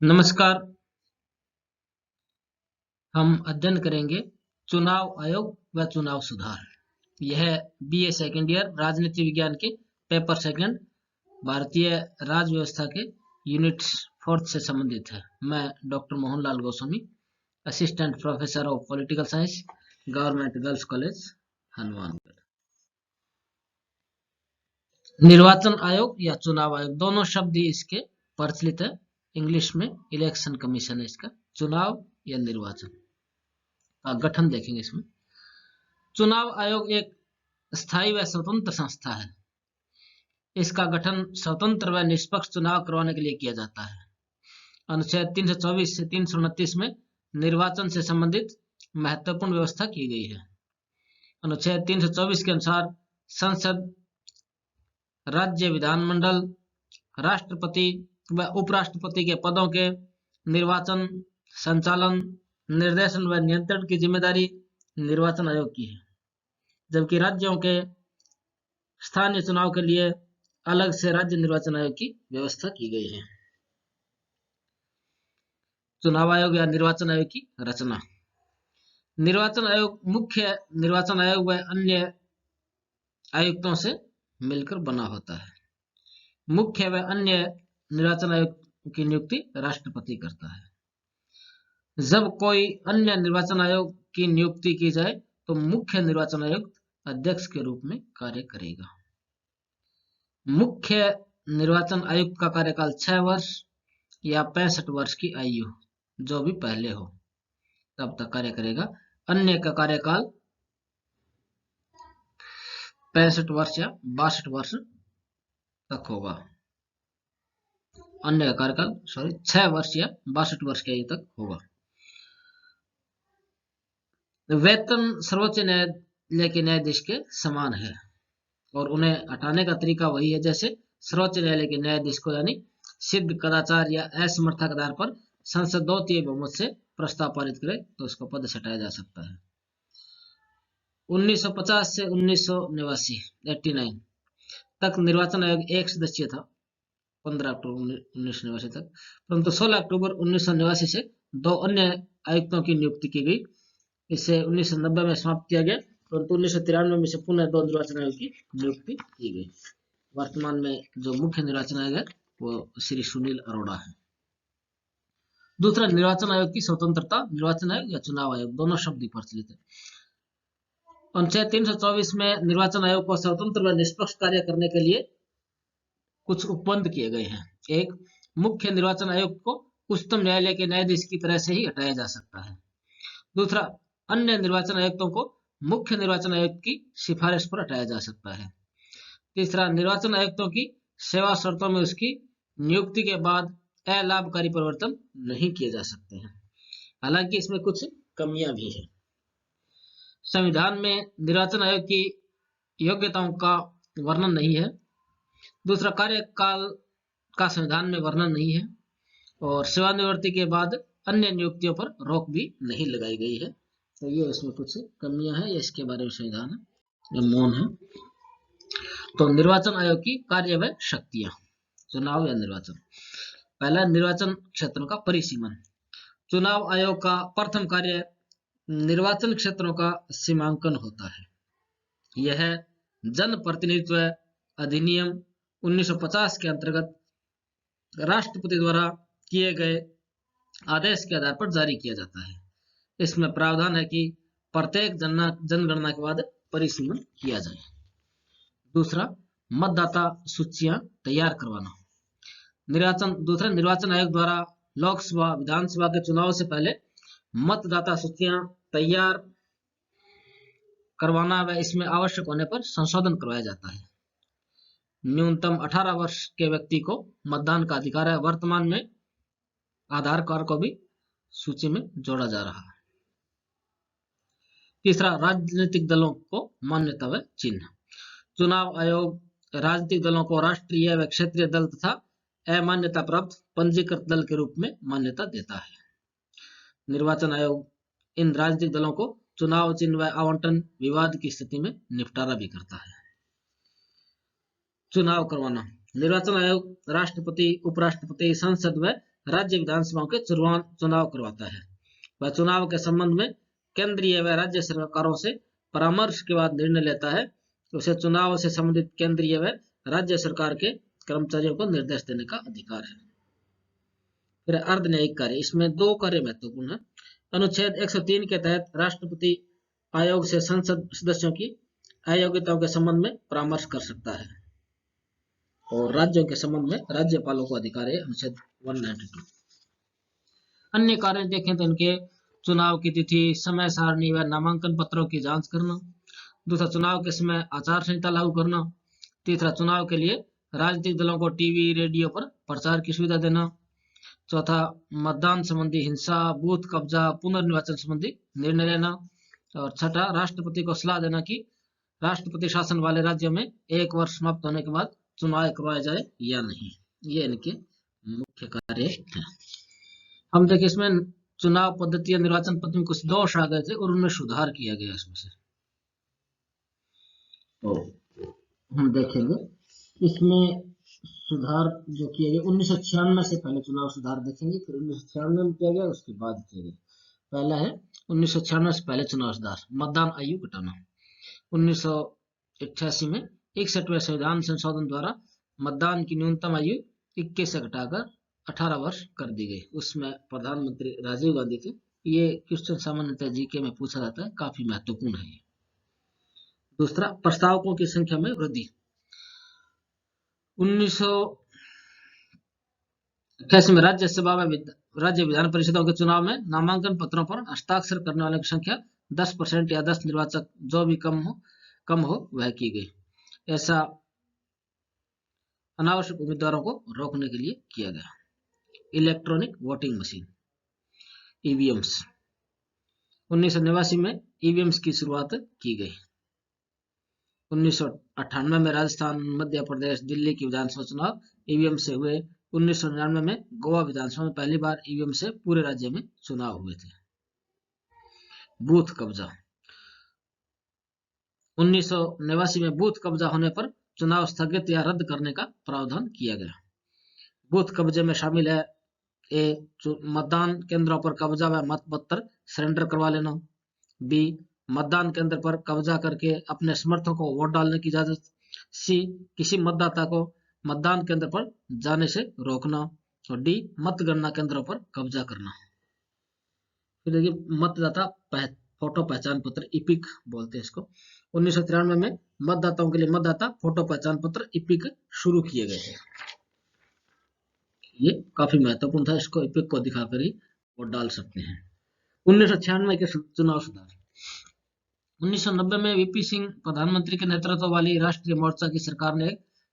नमस्कार। हम अध्ययन करेंगे चुनाव आयोग व चुनाव सुधार। यह बीए सेकेंड ईयर राजनीति विज्ञान के पेपर सेकंड भारतीय राज व्यवस्था के यूनिट 4 से संबंधित है। मैं doctor Mohanlal Goswami, assistant professor of political science, government girls college Hanumangarh. निर्वाचन आयोग या चुनाव आयोग दोनों शब्द ही इसके प्रचलित है। इंग्लिश में इलेक्शन कमीशन है इसका। चुनाव या निर्वाचन का गठन देखेंगे। इसमें चुनाव आयोग एक स्थायी व स्वतंत्र संस्था है। इसका गठन स्वतंत्र व निष्पक्ष चुनाव करवाने के लिए किया जाता है। अनुच्छेद 324 से 329 में निर्वाचन से संबंधित महत्वपूर्ण व्यवस्था की गई है। अनुच्छेद 324 के अनुसार संसद, राज्य विधानमंडल, राष्ट्रपति व उपराष्ट्रपति के पदों के निर्वाचन, संचालन, निर्देशन व नियंत्रण की जिम्मेदारी निर्वाचन आयोग की है, जबकि राज्यों के स्थानीय चुनाव के लिए अलग से राज्य निर्वाचन आयोग की व्यवस्था की गई है। चुनाव आयोग या निर्वाचन आयोग की रचना। निर्वाचन आयोग मुख्य निर्वाचन आयोग व अन्य आयुक्तों से मिलकर बना होता है। मुख्य व अन्य निर्वाचन आयोग की नियुक्ति राष्ट्रपति करता है। जब कोई अन्य निर्वाचन आयोग की नियुक्ति की जाए तो मुख्य निर्वाचन आयुक्त अध्यक्ष के रूप में कार्य करेगा। मुख्य निर्वाचन आयुक्त का कार्यकाल 6 वर्ष या 65 वर्ष की आयु जो भी पहले हो तब तक कार्य करेगा। अन्य का कार्यकाल 65 वर्ष या 62 वर्ष तक होगा। अन्य का कार्यकाल 6 वर्ष या 62 वर्ष की आयु तक होगा। वेतन सर्वोच्च न्यायालय के न्यायाधीश के समान है और उन्हें हटाने का तरीका वही है जैसे सर्वोच्च न्यायालय के न्यायाधीश को, यानी सिद्ध कदाचार या असमर्था के आधार पर संसद 2/3 बहुमत से प्रस्ताव पारित करे तो उसको पद से हटाया जा सकता है। 1950 से 1989 तक निर्वाचन आयोग एक सदस्यीय था, 15 अक्टूबर 1989 तक, परंतु 16 अक्टूबर 1989 से 2 अन्य आयुक्तों की नियुक्ति की गई। इसे 1990 में समाप्त किया गया, परंतु 1993 में से पुनः 2 निर्वाचन आयोग की नियुक्ति की गई। वर्तमान में जो मुख्य निर्वाचन आयोग है वो श्री सुनील अरोड़ा है। दूसरा, निर्वाचन आयोग की स्वतंत्रता। निर्वाचन आयोग या चुनाव आयोग दोनों शब्द प्रचलित है। अनुच्छेद 324 में निर्वाचन आयोग को स्वतंत्र व निष्पक्ष कार्य करने के लिए कुछ उपबंध किए गए हैं। एक, मुख्य निर्वाचन आयुक्त को उच्चतम न्यायालय के न्यायाधीश की तरह से ही हटाया जा सकता है। दूसरा, अन्य निर्वाचन आयुक्तों को मुख्य निर्वाचन आयुक्त की सिफारिश पर हटाया जा सकता है। तीसरा, निर्वाचन आयुक्तों की सेवा शर्तों में उसकी नियुक्ति के बाद अलाभकारी परिवर्तन नहीं किए जा सकते हैं। हालांकि इसमें कुछ कमियां भी हैं। संविधान में निर्वाचन आयोग की योग्यताओं का वर्णन नहीं है। दूसरा, कार्यकाल का संविधान में वर्णन नहीं है और सेवानिवृत्ति के बाद अन्य नियुक्तियों पर रोक भी नहीं लगाई गई है। तो ये इसमें कुछ कमियां हैं, इसके बारे में संविधान है मौन है। तो निर्वाचन आयोग की कार्य व शक्तियां। चुनाव या निर्वाचन। पहला, निर्वाचन क्षेत्रों का परिसीमन। चुनाव आयोग का प्रथम कार्य निर्वाचन क्षेत्रों का सीमांकन होता है। यह जन प्रतिनिधित्व अधिनियम 1950 के अंतर्गत राष्ट्रपति द्वारा किए गए आदेश के आधार पर जारी किया जाता है। इसमें प्रावधान है कि प्रत्येक जनगणना के बाद परिसीमन किया जाए। दूसरा, मतदाता सूचियां तैयार करवाना। निर्वाचन आयोग द्वारा लोकसभा, विधानसभा के चुनाव से पहले मतदाता सूचियां तैयार करवाना व इसमें आवश्यक होने पर संशोधन करवाया जाता है। न्यूनतम 18 वर्ष के व्यक्ति को मतदान का अधिकार है। वर्तमान में आधार कार्ड को भी सूची में जोड़ा जा रहा है। तीसरा, राजनीतिक दलों को मान्यता व चिन्ह। चुनाव आयोग राजनीतिक दलों को राष्ट्रीय व क्षेत्रीय दल तथा अमान्यता प्राप्त पंजीकृत दल के रूप में मान्यता देता है। निर्वाचन आयोग इन राजनीतिक दलों को चुनाव चिन्ह व आवंटन विवाद की स्थिति में निपटारा भी करता है। चुनाव करवाना। निर्वाचन आयोग राष्ट्रपति, उपराष्ट्रपति, संसद व राज्य विधानसभाओं के चुनाव करवाता है। वह चुनाव के संबंध में केंद्रीय व राज्य सरकारों से परामर्श के बाद निर्णय लेता है। उसे चुनाव से संबंधित केंद्रीय व राज्य सरकार के कर्मचारियों को निर्देश देने का अधिकार है। फिर अर्धन्यायिक कार्य, इसमें दो कार्य महत्वपूर्ण है। अनुच्छेद 103 के तहत राष्ट्रपति आयोग से संसद सदस्यों की अयोग्यताओं के संबंध में परामर्श कर सकता है, और राज्यों के संबंध में राज्यपालों को अधिकार है, अनुच्छेद 192। अन्य कार्य देखें तो इनके चुनाव की तिथि, समय सारणी व नामांकन पत्रों की जांच करना। दूसरा, चुनाव के समय आचार संहिता लागू करना। तीसरा, चुनाव के लिए राजनीतिक दलों को टीवी रेडियो पर प्रचार की सुविधा देना। चौथा, मतदान संबंधी हिंसा, बूथ कब्जा, पुनर्निर्वाचन संबंधी निर्णय लेना। और छठा, राष्ट्रपति को सलाह देना कि राष्ट्रपति शासन वाले राज्यों में 1 वर्ष समाप्त होने के बाद चुनाव करवाए जाए या नहीं। ये इनके मुख्य कार्य हैं। हम देखिए इसमें चुनाव पद्धति या निर्वाचन पद्धति में कुछ दोष आ गए थे और उनमें सुधार किया गया इसमें से। तो हम देखेंगे इसमें सुधार जो किया गया 1996 से पहले चुनाव सुधार देखेंगे, फिर 1996 में किया गया, उसके बाद किया गया। पहला है 1996 से पहले चुनाव सुधार, मतदान आयु घटाना। 1988 में 61वें संविधान संशोधन द्वारा मतदान की न्यूनतम आयु 21 से घटाकर 18 वर्ष कर दी गई। उसमें प्रधानमंत्री राजीव गांधी थे। ये क्वेश्चन सामान्यतः जीके में पूछा जाता है, काफी महत्वपूर्ण है ये। दूसरा, प्रस्तावकों की संख्या में वृद्धि। 1988 में राज्यसभा व राज्य विधान परिषदों के चुनाव में नामांकन पत्रों पर हस्ताक्षर करने वालों की संख्या 10% या 10 निर्वाचक जो भी कम हो वह की गई। ऐसा अनावश्यक उम्मीदवारों को रोकने के लिए किया गया। इलेक्ट्रॉनिक वोटिंग मशीन, ईवीएम्स, 1989 में ईवीएम्स की शुरुआत की गई। 1998 में राजस्थान, मध्य प्रदेश, दिल्ली की विधानसभा चुनाव ईवीएम से हुए। 1999 में गोवा विधानसभा में पहली बार ईवीएम से पूरे राज्य में चुनाव हुए थे। बूथ कब्जा, 1989 में बूथ कब्जा होने पर चुनाव स्थगित या रद्द करने का प्रावधान किया गया। बूथ कब्जे में शामिल है ए, मतदान केंद्रों पर कब्जा व मतपत्र सरेंडर करवा लेना। बी, मतदान केंद्र पर कब्जा करके अपने समर्थकों को वोट डालने की इजाजत। सी, किसी मतदाता को मतदान केंद्र पर जाने से रोकना। और डी, मतगणना केंद्रों पर कब्जा करना। फिर देखिए मतदाता फोटो पहचान पत्र, इपिक बोलते हैं इसको। 1993 में मतदाताओं के लिए मतदाता फोटो पहचान पत्र इपिक शुरू किए गए थे। ये काफी महत्वपूर्ण था, इसको इपिक को दिखाकर ही वोट डाल सकते हैं। 1996 के चुनाव सुधार। 1990 में वीपी सिंह प्रधानमंत्री के नेतृत्व वाली राष्ट्रीय मोर्चा की सरकार ने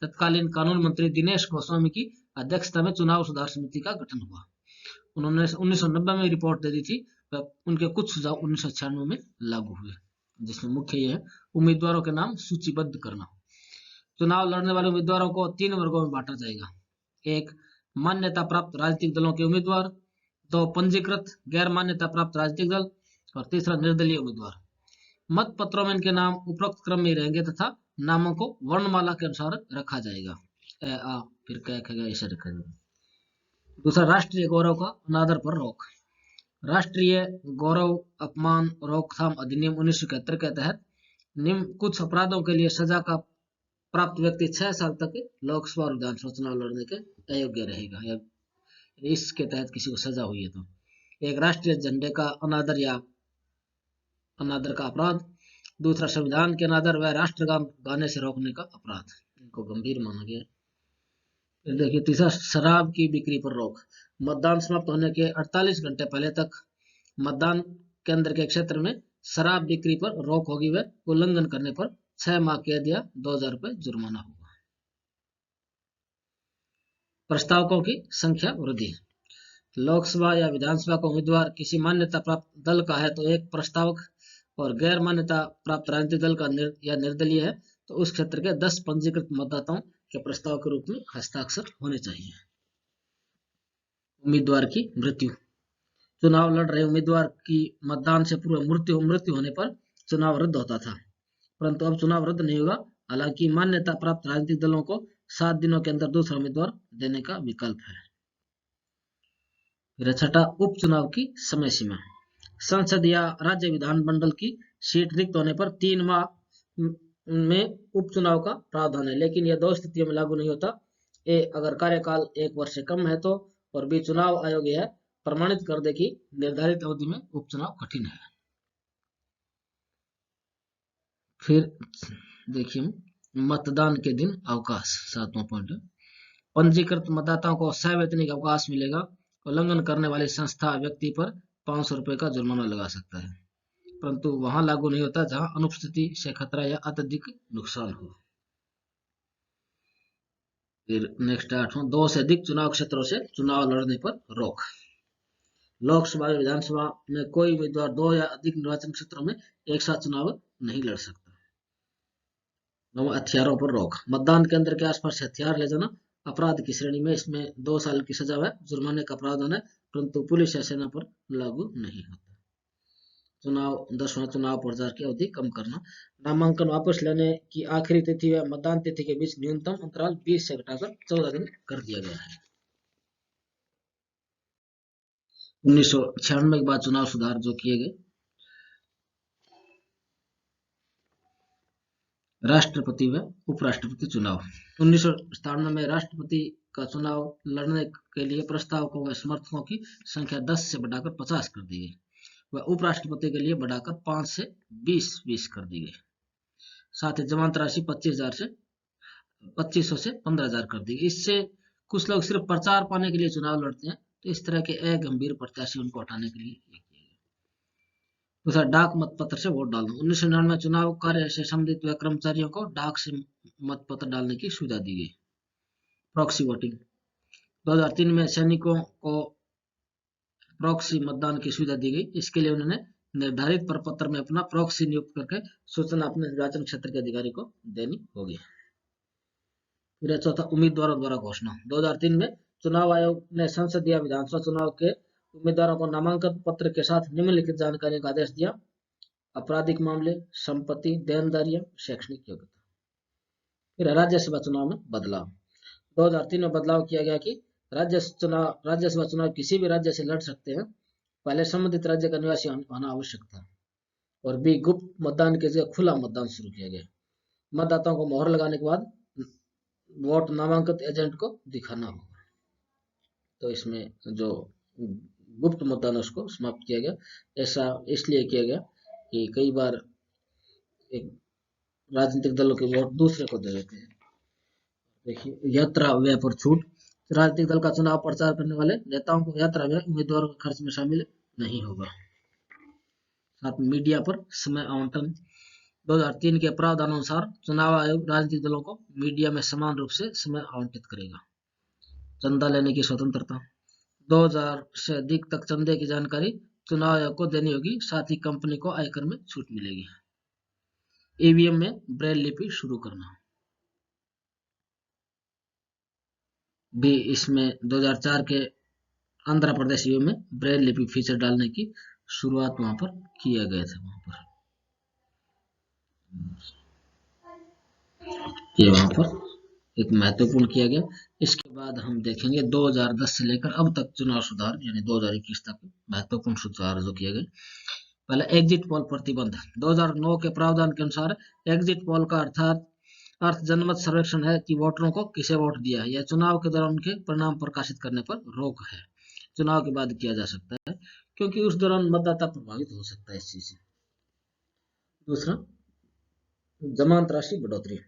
तत्कालीन कानून मंत्री दिनेश गोस्वामी की अध्यक्षता में चुनाव सुधार समिति का गठन हुआ। उन्होंने 1990 में रिपोर्ट दे दी थी, उनके कुछ सुझाव 1996 में लागू हुए, जिसमें मुख्य यह है उम्मीदवारों के नाम सूचीबद्ध करना। चुनाव लड़ने वाले उम्मीदवारों को 3 वर्गों में बांटा जाएगा। 1, मान्यता प्राप्त राजनीतिक दलों के उम्मीदवार। 2, पंजीकृत गैर मान्यता प्राप्त राजनीतिक दल। और तीसरा, निर्दलीय उम्मीदवार। मत पत्रों में इनके नाम उपरोक्त क्रम में रहेंगे तथा नामों को वर्णमाला के अनुसार रखा जाएगा। ए, आ, फिर क्या ऐसे रखा जाएगा। दूसरा, राष्ट्रीय गौरव का अनादर पर रोक। राष्ट्रीय गौरव अपमान रोकथाम अधिनियम 1971 के तहत निम्न कुछ अपराधों के लिए सजा का प्राप्त व्यक्ति 6 साल तक लोकसभा और विधानसभा चुनाव लड़ने के अयोग्य रहेगा, या इसके तहत किसी को सजा हुई है तो। 1, राष्ट्रीय झंडे का अनादर या अनादर का अपराध। दूसरा, संविधान के अनादर व राष्ट्रगान गाने से रोकने का अपराध, इनको गंभीर माना गया। देखिए तीसरा, शराब की बिक्री पर रोक। मतदान समाप्त होने के 48 घंटे पहले तक मतदान केंद्र के क्षेत्र में शराब बिक्री पर रोक होगी व उल्लंघन करने पर 6 माह कैद या 2000 रुपये जुर्माना होगा। प्रस्तावकों की संख्या वृद्धि। लोकसभा या विधानसभा का उम्मीदवार किसी मान्यता प्राप्त दल का है तो 1 प्रस्तावक, और गैर मान्यता प्राप्त राजनीतिक दल का या निर्दलीय है तो उस क्षेत्र के 10 पंजीकृत मतदाताओं के प्रस्ताव के रूप में हस्ताक्षर होने चाहिए। उम्मीदवार की मृत्यु। चुनाव लड़ रहे उम्मीदवार की मतदान से पूर्व मृत्यु होने पर चुनाव रद्द होता था, परंतु अब चुनाव रद्द नहीं होगा। हालांकि मान्यता प्राप्त राजनीतिक दलों को 7 दिनों के अंदर दूसरा उम्मीदवार देने का विकल्प है। फिर छठा, उपचुनाव की समय सीमा। संसद या राज्य विधानमंडल की सीट रिक्त होने पर 3 माह में उपचुनाव का प्रावधान है, लेकिन यह 2 स्थितियों में लागू नहीं होता। ए, अगर कार्यकाल 1 वर्ष से कम है तो, और बी, चुनाव आयोग यह प्रमाणित कर दे कि निर्धारित अवधि में उपचुनाव कठिन है। फिर देखिए, मतदान के दिन अवकाश, 7वां पॉइंट है। पंजीकृत मतदाताओं को सवैतनिक अवकाश मिलेगा। उल्लंघन करने वाली संस्था व्यक्ति पर 500 रुपए का जुर्माना लगा सकता है, परंतु वहां लागू नहीं होता जहां अनुपस्थिति से खतरा या अत्यधिक नुकसान हो। फिर नेक्स्ट 8वां, 2 से अधिक चुनाव क्षेत्रों से चुनाव लड़ने पर रोक। लोकसभा या विधानसभा में कोई उम्मीदवार 2 या अधिक निर्वाचन क्षेत्रों में एक साथ चुनाव नहीं लड़ सकता। 9वां, हथियारों पर रोक। मतदान केंद्र के आसपास हथियार ले जाना अपराध की श्रेणी में, इसमें 2 साल की सजा है, जुर्माने का प्रावधान है, परंतु पुलिस या सेना पर लागू नहीं होता। 10वां, चुनाव प्रचार की अवधि कम करना। नामांकन वापस लेने की आखिरी तिथि व मतदान तिथि के बीच न्यूनतम अंतराल 20 से घटाकर 14 दिन कर दिया गया है। 1996 के बाद चुनाव सुधार जो किए गए। राष्ट्रपति व उपराष्ट्रपति चुनाव। 1997 में राष्ट्रपति का चुनाव लड़ने के लिए प्रस्तावकों व समर्थकों की संख्या 10 से बढ़ाकर 50 कर दी गई, व उपराष्ट्रपति के लिए बढ़ाकर 5 से 20 कर दी गई। साथ ही जमानत राशि 2500 से 15,000 कर दी गई। इससे कुछ लोग सिर्फ प्रचार पाने के लिए चुनाव लड़ते हैं, तो इस तरह के अगंभीर प्रत्याशी उनको हटाने के लिए। दूसरा, डाक मतपत्र से वोट डालना। 1999 में चुनाव कार्य से संबंधित हुए कर्मचारियों को डाक से मतपत्र डालने की सुविधा दी गई। Proxy voting. 2003 में सैनिकों को प्रॉक्सी मतदान की सुविधा दी गई। इसके लिए उन्होंने निर्धारित प्रपत्र में अपना प्रॉक्सी नियुक्त करके सूचना अपने निर्वाचन क्षेत्र के अधिकारी को देनी होगी। फिर चौथा, उम्मीदवारों द्वारा घोषणा। 2003 में चुनाव आयोग ने संसद या विधानसभा चुनाव के उम्मीदवारों को नामांकन पत्र के साथ निम्नलिखित जानकारी का आदेश दिया: आपराधिक मामले, संपत्ति, देनदारियां, शैक्षणिक योग्यता। फिर राज्यसभा चुनाव में बदलाव। 2003 में बदलाव किया गया कि राज्यसभा चुनाव किसी भी राज्य से लड़ सकते हैं। पहले संबंधित राज्य का निवासी होना आवश्यक था। और बी, गुप्त मतदान के जगह खुला मतदान शुरू किया गया। मतदाताओं को मोहर लगाने के बाद वोट नामांकित एजेंट को दिखाना होगा। तो इसमें जो गुप्त मतदान है उसको समाप्त किया गया। ऐसा इसलिए किया गया कि कई बार एक राजनीतिक दलों के वोट दूसरे को दे देते हैं। देखिए, यात्रा व्यय पर छूट। राजनीतिक दल का चुनाव प्रचार करने वाले नेताओं को यात्रा व्यय उम्मीदवारों के खर्च में शामिल नहीं होगा। साथ मीडिया पर समय आवंटन। 2003 के प्रावधान अनुसार चुनाव आयोग राजनीतिक दलों को मीडिया में समान रूप से समय आवंटित करेगा। चंदा लेने की स्वतंत्रता। 2000 से अधिक तक चंदे की जानकारी चुनाव आयोग को देनी होगी। साथ ही कंपनी को आयकर में छूट मिलेगी। ईवीएम में ब्रेल लिपि शुरू करना भी इसमें 2004 के आंध्र प्रदेश ईवीएम में ब्रेल लिपि फीचर डालने की शुरुआत वहां पर किया गया था। वहां पर एक महत्वपूर्ण किया गया। इसके बाद हम देखेंगे 2010 से लेकर अब तक चुनाव सुधार, यानी 2021 तक महत्वपूर्ण सुधार जो किए गए। पहले एग्जिट पोल प्रतिबंध। 2009 के प्रावधान के अनुसार एग्जिट पोल का अर्थ जनमत सर्वेक्षण है कि वोटरों को किसे वोट दिया है। यह चुनाव के दौरान उनके परिणाम प्रकाशित करने पर रोक है। चुनाव के बाद किया जा सकता है, क्योंकि उस दौरान मतदाता प्रभावित हो सकता है इस चीज से। दूसरा, जमानत राशि बढ़ोतरी।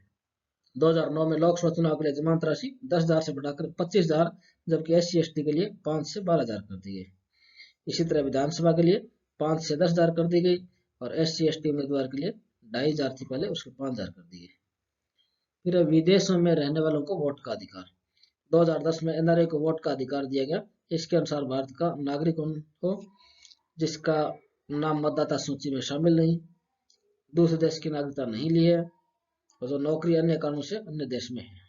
2009 में लोकसभा चुनाव के लिए जमानत राशि 10,000 से बढ़ाकर 25,000, जबकि SC/ST के लिए 5 से 12,000 कर दी गई। इसी तरह विधानसभा के लिए 5 से 10,000 कर दी गई, और SC/ST उम्मीदवार के लिए 2,500 थी पहले, उसको 5,000 कर दी गई। फिर विदेशों में रहने वालों को वोट का अधिकार। 2010 में NRA को वोट का अधिकार दिया गया। इसके अनुसार भारत का नागरिक हो जिसका नाम मतदाता सूची में शामिल नहीं, दूसरे देश की नागरिकता नहीं ली है, और जो नौकरी अन्य कारणों से अन्य देश में है,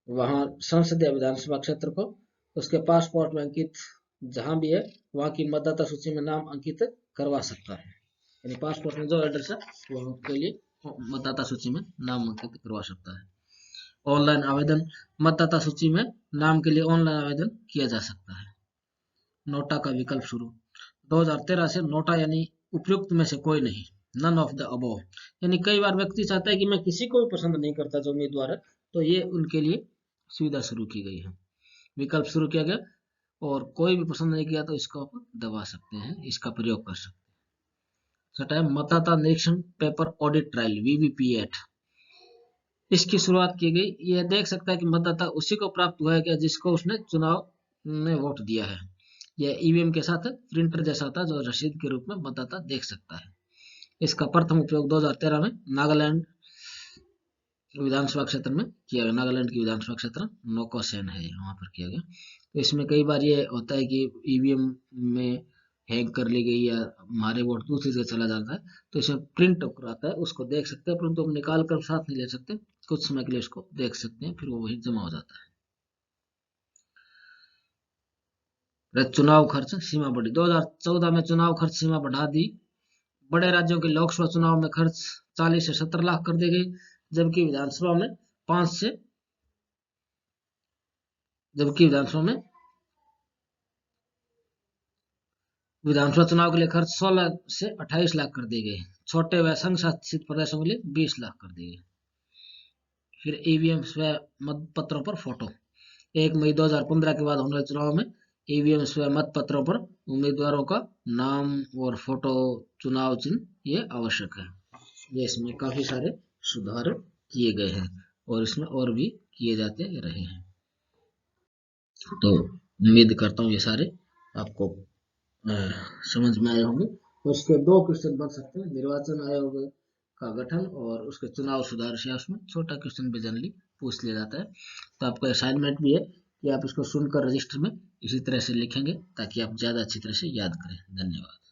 वहां संसद या विधानसभा क्षेत्र को उसके पासपोर्ट में अंकित जहां भी है वहां की मतदाता सूची में नाम अंकित करवा सकता है। यानी पासपोर्ट में जो एड्रेस है वहां के लिए मतदाता सूची में नाम अंकित करवा सकता है। ऑनलाइन आवेदन, मतदाता सूची में नाम के लिए ऑनलाइन आवेदन किया जा सकता है। नोटा का विकल्प शुरू। 2013 से नोटा यानी उपयुक्त में से कोई नहीं, नन ऑफ द अबोव, यानी कई बार व्यक्ति चाहता है कि मैं किसी को भी पसंद नहीं करता जो उम्मीदवार है, तो ये उनके लिए सुविधा शुरू की गई है, विकल्प शुरू किया गया, और कोई भी पसंद नहीं किया तो इसको आप दबा सकते हैं, इसका प्रयोग कर सकते हैं। छठा है मतदाता निरीक्षण पेपर ऑडिट ट्रायल, वीवीपीएट। इसकी शुरुआत की गई, यह देख सकता है कि मतदाता उसी को प्राप्त हुआ है क्या जिसको उसने चुनाव में वोट दिया है। यह ईवीएम के साथ प्रिंटर जैसा होता है जो रसीद के रूप में मतदाता देख सकता है। इसका प्रथम उपयोग 2013 में नागालैंड विधानसभा क्षेत्र में किया गया। नागालैंड की विधानसभा क्षेत्र नोकोसेन है, वहां पर किया गया। तो इसमें कई बार ये होता है कि ईवीएम में हैक कर ली गई या हमारे वोट दूसरी जगह चला जाता है, तो इसमें प्रिंट आता है, उसको देख सकते हैं, परंतु हम निकाल कर साथ नहीं ले सकते, कुछ समय के लिए इसको देख सकते हैं, फिर वो वही जमा हो जाता है। चुनाव खर्च सीमा बढ़ी। 2014 में चुनाव खर्च सीमा बढ़ा दी। बड़े राज्यों के लोकसभा चुनाव में खर्च 40 से 70 लाख कर दी गई, जबकि विधानसभा में 5 से जबकि विधानसभा चुनाव के लिए खर्च 16 से 28 लाख कर दिए गए। छोटे व संघ शासित प्रदेशों के लिए 20 लाख कर दिए गए। फिर ईवीएम स्व मतपत्रों पर फोटो। 1 मई 2015 के बाद होने वाले चुनाव में ईवीएम स्व मतपत्रों पर उम्मीदवारों का नाम और फोटो, चुनाव चिन्ह ये आवश्यक है। ये इसमें काफी सारे सुधार किए गए हैं और इसमें और भी किए जाते रहे हैं। तो उम्मीद करता हूँ ये सारे आपको समझ में आए होंगे। तो इसके 2 क्वेश्चन बन सकते हैं, निर्वाचन आयोग का गठन और उसके चुनाव सुधार से उसमें छोटा क्वेश्चन भी जनरली पूछ लिया जाता है। तो आपका असाइनमेंट भी है कि आप इसको सुनकर रजिस्टर में इसी तरह से लिखेंगे ताकि आप ज्यादा अच्छी तरह से याद करें। धन्यवाद।